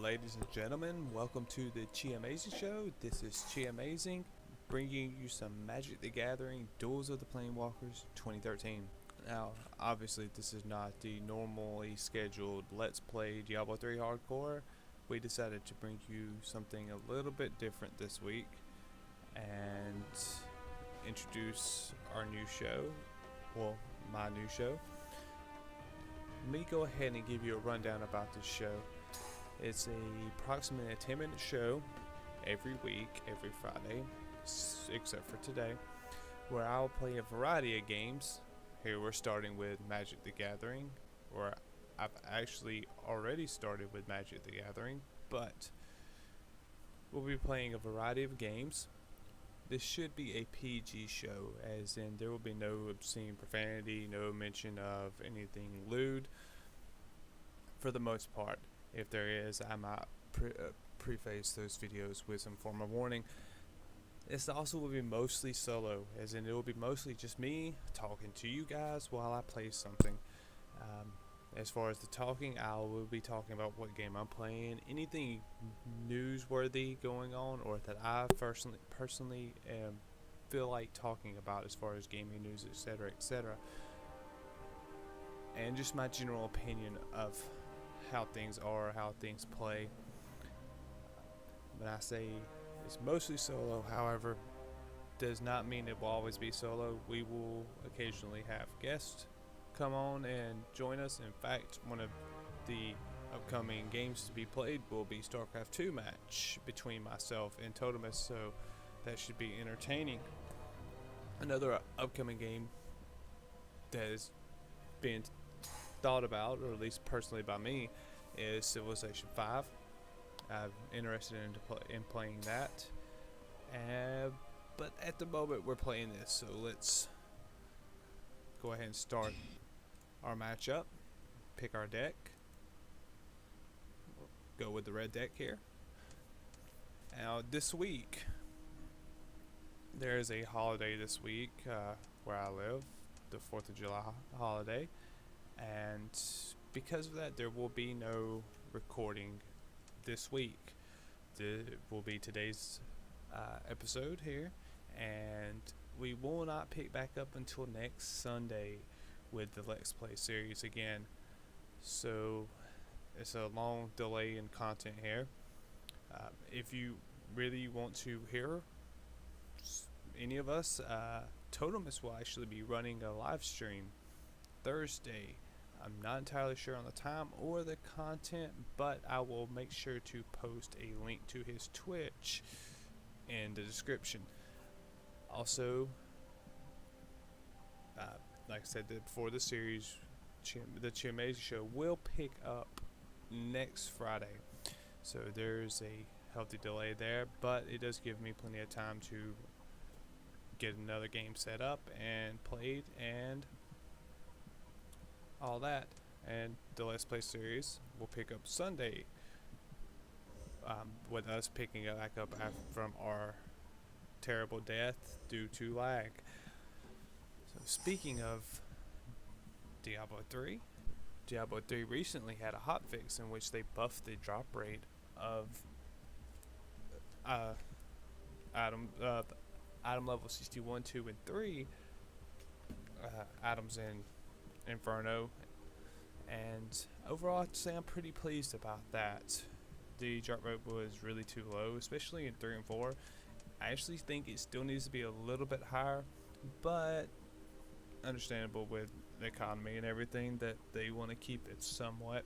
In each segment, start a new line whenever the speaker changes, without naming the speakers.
Ladies and gentlemen, welcome to the ChiAmazing show. This is ChiAmazing, bringing you some Magic the Gathering Duels of the Planewalkers 2013. Now, obviously, this is not the normally scheduled Let's Play Diablo 3 Hardcore. We decided to bring you something a little bit different this week and introduce our new show. Well, my new show. Let me go ahead and give you a rundown about this show. It's approximately a 10-minute show every week, every Friday, except for today, where I'll play a variety of games. Here we're starting with Magic the Gathering, or I've actually already started with Magic the Gathering, but we'll be playing a variety of games. This should be a PG show, as in there will be no obscene profanity, no mention of anything lewd, for the most part. If there is, I might preface those videos with some form of warning. This also will be mostly solo, as in it will be mostly just me talking to you guys while I play something. As far as the talking, I will be talking about what game I'm playing, anything newsworthy going on, or that I personally feel like talking about as far as gaming news, etc., etc., and just my general opinion of how things are, how things play. When I say it's mostly solo, however, does not mean it will always be solo. We will occasionally have guests come on and join us. In fact, one of the upcoming games to be played will be StarCraft 2 match between myself and Totemus, so that should be entertaining. Another upcoming game that is being thought about, or at least personally by me, is Civilization 5. I'm interested in playing that, but at the moment we're playing this, so let's go ahead and start our matchup. Pick our deck. Go with the red deck here. Now this week, there's a holiday this week where I live, the 4th of July holiday. And because of that, there will be no recording this week. It will be today's episode here, and we will not pick back up until next Sunday with the Let's Play series again. So it's a long delay in content here. If you really want to hear any of us, Totemus will actually be running a live stream Thursday. I'm not entirely sure on the time or the content, but I will make sure to post a link to his Twitch in the description. Also, like I said before, the series, the ChiAmazing show, will pick up next Friday. So there's a healthy delay there, but it does give me plenty of time to get another game set up and played and all that. And the Let's Play series will pick up Sunday, with us picking it back up from our terrible death due to lag. So speaking of Diablo 3, Diablo 3 recently had a hotfix in which they buffed the drop rate of item level 61, 2, and 3 items in Inferno, and overall I'd say I'm pretty pleased about that. The drop rate was really too low, especially in 3 and 4. I actually think it still needs to be a little bit higher, but understandable with the economy and everything that they want to keep it somewhat.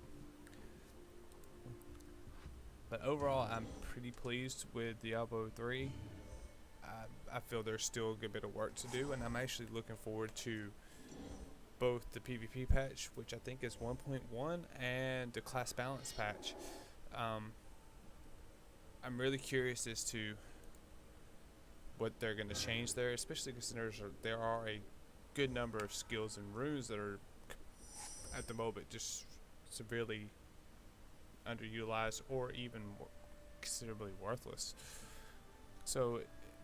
But overall I'm pretty pleased with Diablo 3. I feel there's still a good bit of work to do, and I'm actually looking forward to both the PvP patch, which I think is 1.1, and the class balance patch. I'm really curious as to what they're going to change there, especially because there are a good number of skills and runes that are at the moment just severely underutilized or even considerably worthless. So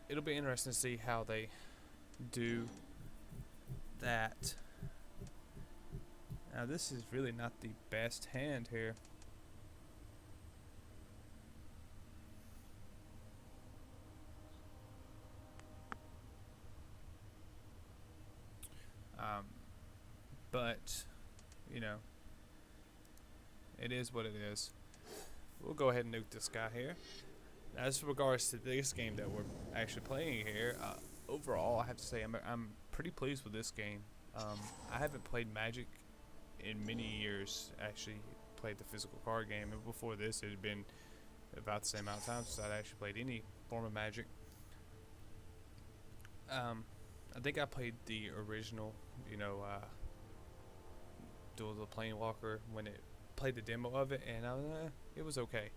it'll be interesting to see how they do that. Now this is really not the best hand here. you know, it is what it is. We'll go ahead and nuke this guy here. As regards to this game that we're actually playing here, overall, I have to say I'm pretty pleased with this game. I haven't played Magic in many years. Actually, played the physical card game, and before this, it had been about the same amount of time since I'd actually played any form of Magic. I think I played the original, Duel of the Planewalker when it played the demo of it, and it was okay.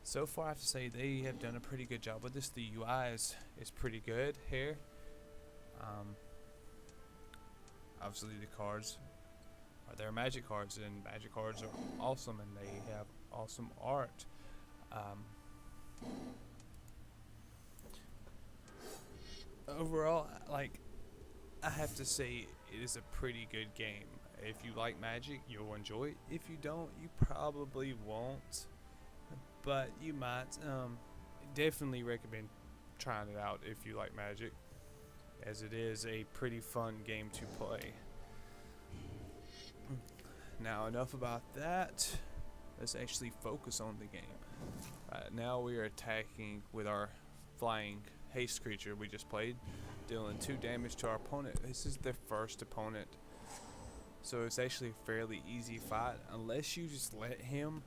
So far, I have to say they have done a pretty good job with this. The UI is pretty good here. Obviously, the cards they're Magic cards, and Magic cards are awesome, and they have awesome art. Overall, I have to say it is a pretty good game. If you like Magic, you'll enjoy it. If you don't, you probably won't, but you might. Definitely recommend trying it out if you like Magic, as it is a pretty fun game to play. Now, enough about that. Let's actually focus on the game. Now we are attacking with our flying haste creature we just played, dealing 2 damage to our opponent. This is their first opponent, so it's actually a fairly easy fight unless you just let him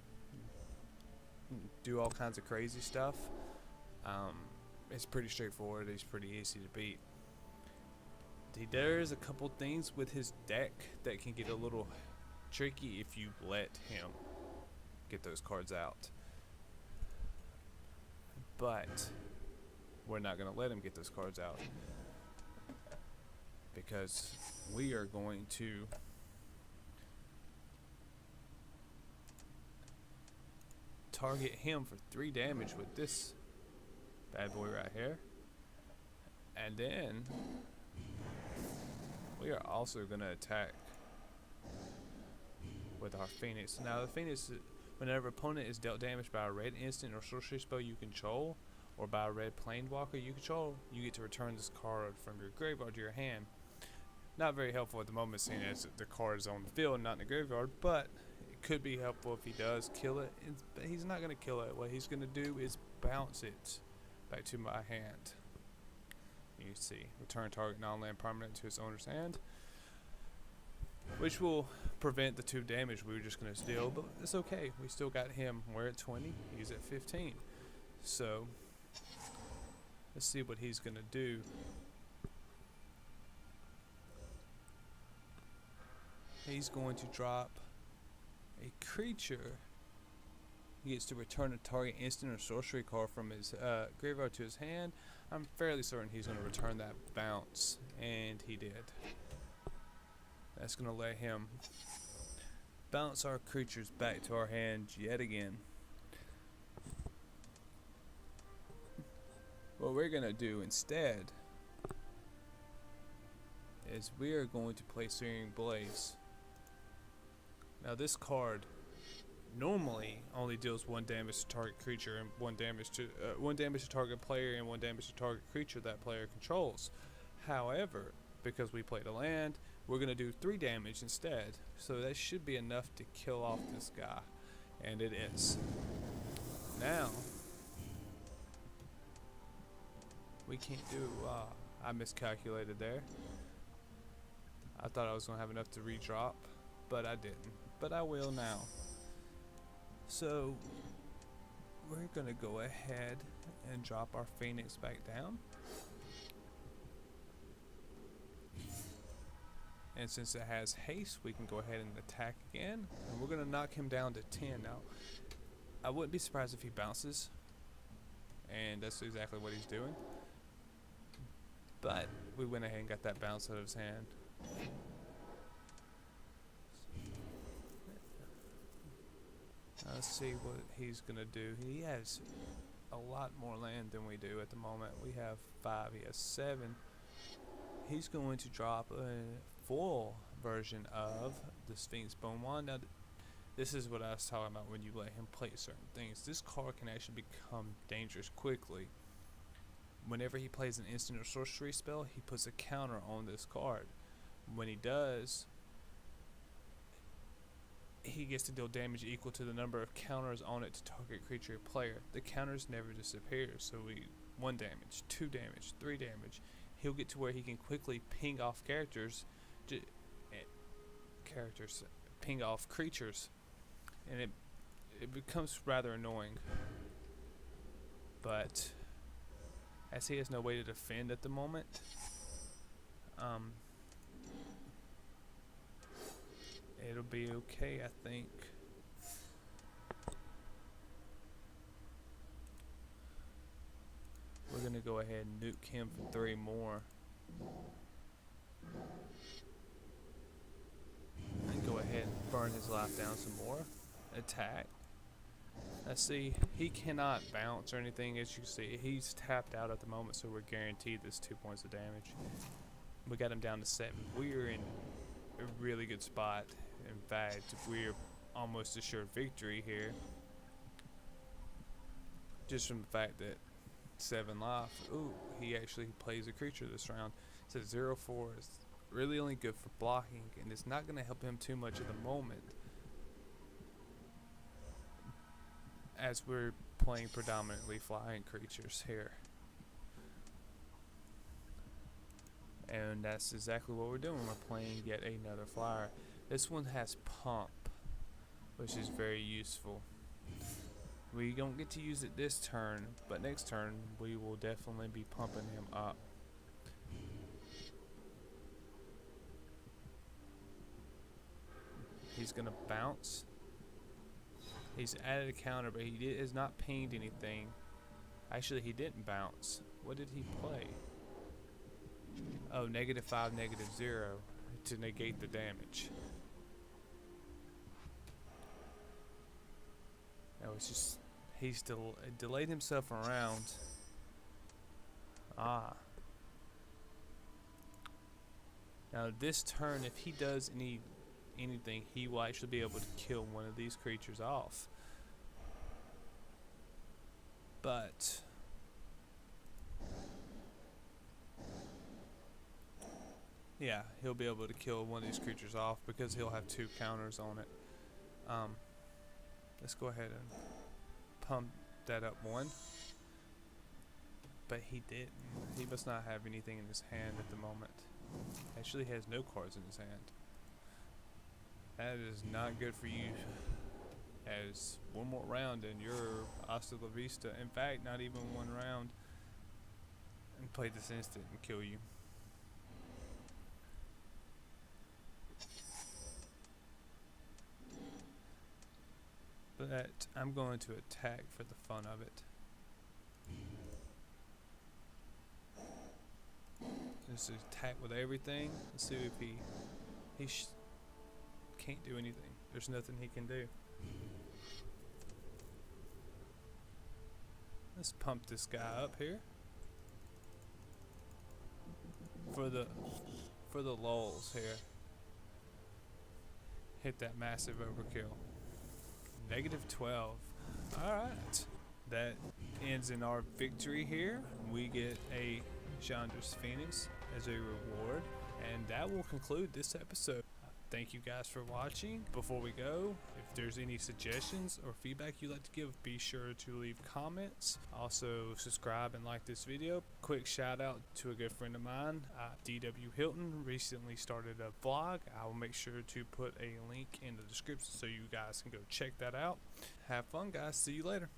do all kinds of crazy stuff. It's pretty straightforward. He's pretty easy to beat. There's a couple things with his deck that can get a little tricky if you let him get those cards out, but we're not going to let him get those cards out, because we are going to target him for 3 damage with this bad boy right here, and then we are also going to attack with our Phoenix. Now the Phoenix, whenever opponent is dealt damage by a red instant or sorcery spell you control, or by a red Planewalker you control, you get to return this card from your graveyard to your hand. Not very helpful at the moment, seeing as the card is on the field, not in the graveyard, but it could be helpful if he does kill it. He's not going to kill it. What he's going to do is bounce it back to my hand. You see, return target non-land permanent to his owner's hand, which will prevent the 2 damage we were just going to deal, but it's okay. We still got him. We're at 20. He's at 15. So let's see what he's going to do. He's going to drop a creature. He gets to return a target instant or sorcery card from his graveyard to his hand. I'm fairly certain he's going to return that bounce, and he did. That's going to let him bounce our creatures back to our hand yet again. What we're going to do instead is we are going to play Searing Blaze. Now this card normally only deals 1 damage to target creature and 1 damage to target player and 1 damage to target creature that player controls. However, because we played a land, we're going to do 3 damage instead. So that should be enough to kill off this guy, and it is. Now we can't do. I miscalculated there. I thought I was going to have enough to redrop, but I didn't. But I will now. So we're going to go ahead and drop our Phoenix back down. And since it has haste, we can go ahead and attack again. And we're going to knock him down to 10 now. I wouldn't be surprised if he bounces. And that's exactly what he's doing. But we went ahead and got that bounce out of his hand. Let's see what he's going to do. He has a lot more land than we do at the moment. We have 5. He has 7. He's going to drop a full version of the Sphinx Bone Wand. Now, this is what I was talking about when you let him play certain things. This card can actually become dangerous quickly. Whenever he plays an instant or sorcery spell, he puts a counter on this card. When he does, he gets to deal damage equal to the number of counters on it to target creature or player. The counters never disappear, so 1 damage, 2 damage, 3 damage. He'll get to where he can quickly ping off ping off creatures, and it becomes rather annoying. But as he has no way to defend at the moment, it'll be okay, I think. We're gonna go ahead and nuke him for 3 more. And go ahead and burn his life down some more. Attack. Let's see, he cannot bounce or anything. As you can see, he's tapped out at the moment, so we're guaranteed this 2 points of damage. We got him down to 7. We're in a really good spot. In fact, we're almost assured victory here, just from the fact that 7 life. Ooh, he actually plays a creature this round. So 0-4 is really only good for blocking, and it's not going to help him too much at the moment, as we're playing predominantly flying creatures here. And that's exactly what we're doing. We're playing yet another flyer. This one has pump, which is very useful. We don't get to use it this turn, but next turn we will definitely be pumping him up. He's gonna bounce. He's added a counter, but he has not pinged anything. Actually, he didn't bounce. What did he play? Oh, -5, -0 to negate the damage. No, it's just he's delayed himself around. Ah. Now this turn, if he does anything, he will actually be able to kill one of these creatures off. But yeah, he'll be able to kill one of these creatures off because he'll have 2 counters on it. Let's go ahead and pump that up 1. But he didn't. He must not have anything in his hand at the moment. Actually, he has no cards in his hand. That is not good for you. As 1 more round and you're hasta la vista. In fact, not even 1 round, and play this instant and kill you. But I'm going to attack for the fun of it. Just attack with everything. Let's see if he can't do anything. There's nothing he can do. Let's pump this guy up here for the lulz here. Hit that massive overkill. -12. Alright. That ends in our victory here. We get a Chandra's Phoenix as a reward. And that will conclude this episode. Thank you guys for watching. Before we go, if there's any suggestions or feedback you'd like to give, be sure to leave comments. Also, subscribe and like this video. Quick shout out to a good friend of mine, DW Hilton, recently started a vlog. I will make sure to put a link in the description so you guys can go check that out. Have fun, guys. See you later.